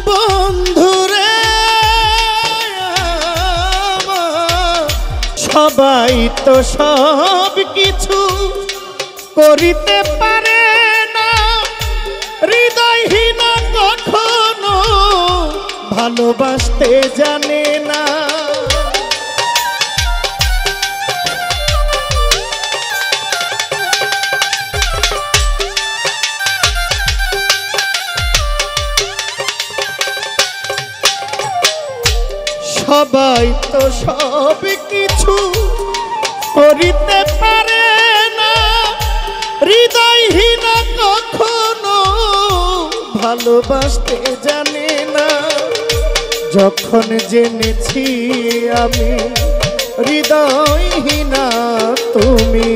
বন্ধুরে সবাই তো সব কিছু করিতে পারে না, হৃদয়হীন কখনো ভালোবাসতে জানে না। সবাই তো সব কিছু করিতে পারে না, হৃদয়হীন কখনো ভালোবাসতে জানে না। যখন জেনেছি আমি হৃদয়হীনা তুমি,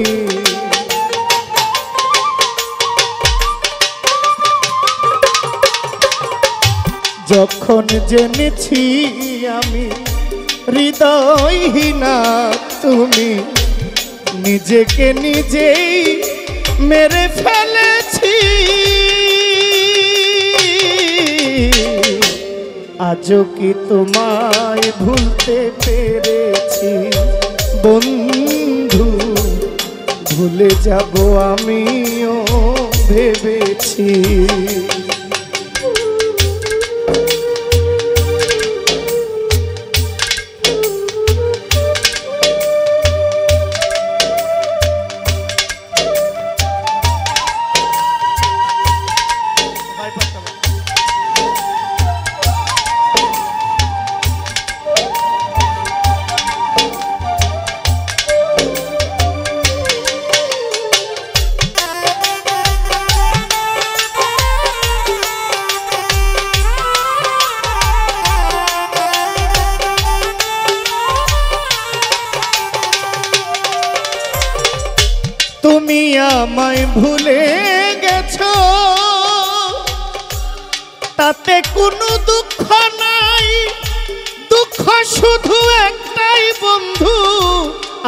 যখন জেনেছি আমি হৃদয়হীনা তুমি, নিজেকে নিজেই মেরে ফেলেছি। আজও কি তোমায় ভুলতে পেরেছি বন্ধু, ভুলে যাব আমিও ভেবেছি। তুমি আমায় ভুলে গেছো, তাতে কোনো দুঃখ নাই, দুঃখ শুধু একটাই বন্ধু,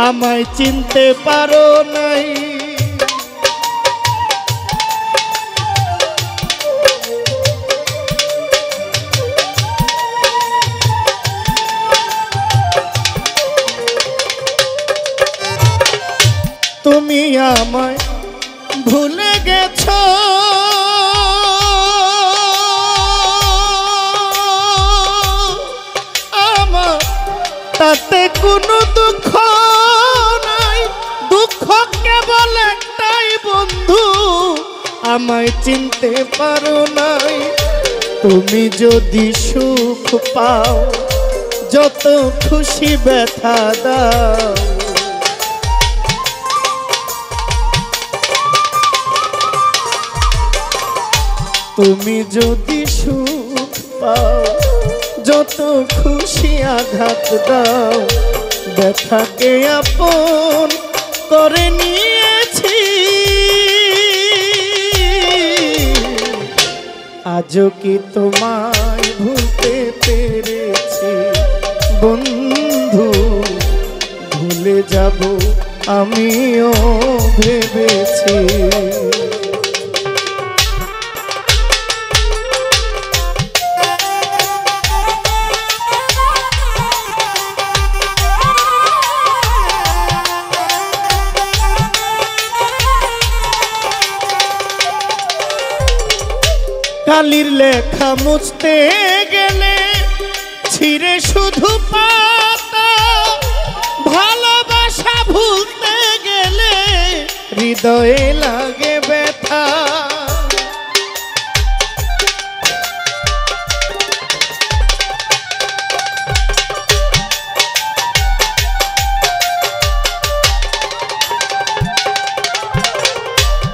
আমায় চিনতে পারো নাই। তুমি আমায় ভুলে গেছো, আমার তাতে কোনো দুঃখ নাই, দুঃখ কেবল একটাই বন্ধু, আমায় চিনতে পারো নাই। তুমি যদি সুখ পাও, যত খুশি ব্যথা দাও, তুমি যদি সুখ পাও, যত খুশি আঘাত দাও, ব্যথাকে আপন করে নিয়েছি। আজও কি তোমায় ভুলতে পেরেছি বন্ধু, ভুলে যাব আমিও ভেবেছি। কালির লেখা মুছতে গেলে ছিঁড়ে শুধু পাতা, ভালোবাসা ভুলতে গেলে হৃদয়ে লাগে ব্যথা।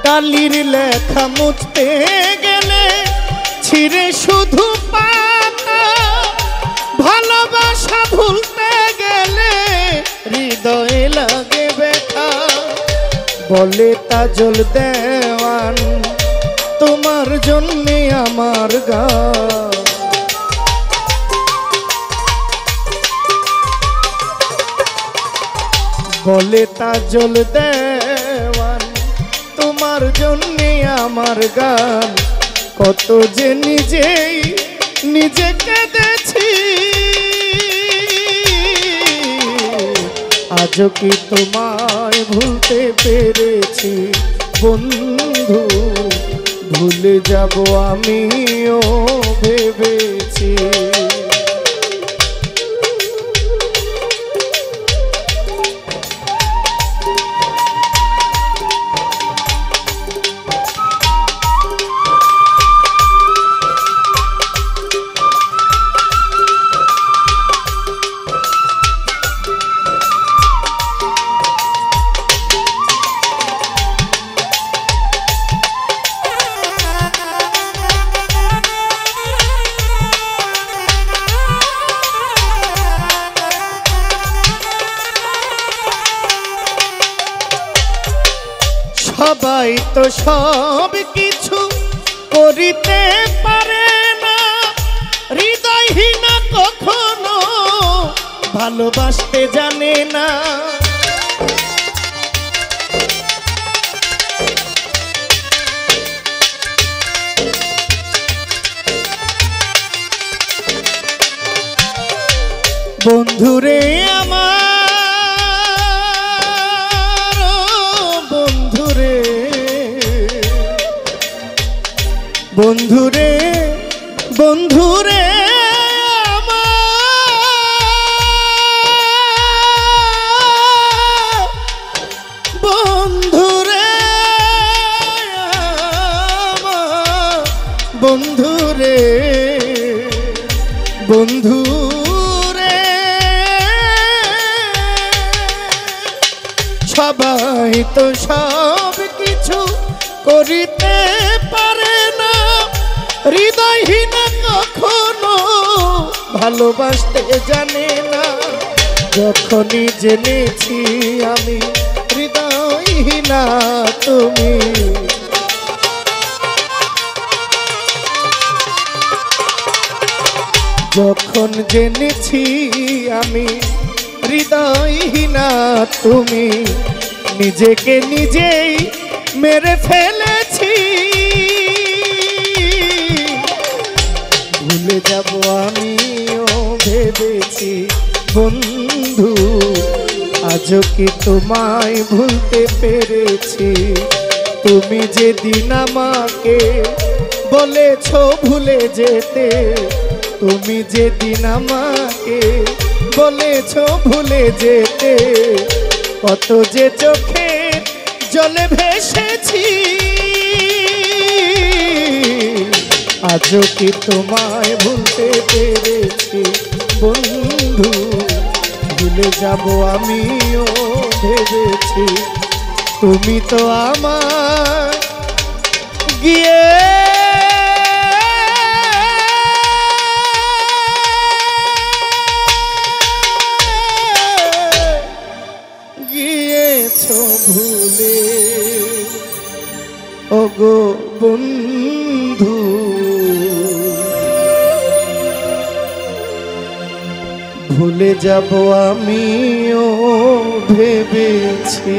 কালির লেখা মুছতে গেলে ছিঁড়ে শুধু পাতা, ভালোবাসা ভুলতে গেলে হৃদয়ে লাগে ব্যথা। বলে তাজল দেওয়ান তোমার জন্যে আমার গান, বলে তাজল দেওয়ান তোমার জন্যে আমার গান। কত যে নিজেই নিজে কেঁদেছি আজও কি তোমায় ভুলতে পেরেছি বন্ধু ভুলে যাব আমিও ভেবেছি সবাই তো সব কিছু করিতে পারে না হৃদয়হীনা কখনো ভালোবাসতে জানে না বন্ধুরে আমার বন্ধুরে বন্ধুরে বন্ধুরে বন্ধুরে বন্ধুরে সবাই তো সব কিছু করিতে পারে না হৃদয়হীনা কখনো ভালোবাসতে জানে না যখনই জেনেছি আমি হৃদয়হীনা তুমি যখন জেনেছি আমি হৃদয়হীনা তুমি নিজেকে নিজেই মেরে ফেলেছি ভুলে যাব আমিও ভেবেছি বন্ধু আজও কি তোমায় ভুলতে পেরেছি তুমি যেদিন আমাকে বলেছ ভুলে যেতে তুমি যেদিন আমাকে বলেছ ভুলে যেতে কত যে চোখে জলে ভেসেছি আজও কি তোমায় ভুলতে পেরেছি বন্ধু ভুলে যাব আমিও ভেবেছি তুমি তো আমার গিয়ে গিয়েছো ভুলে ওগো বন্ধু ভুলে যাব আমিও ভেবেছি।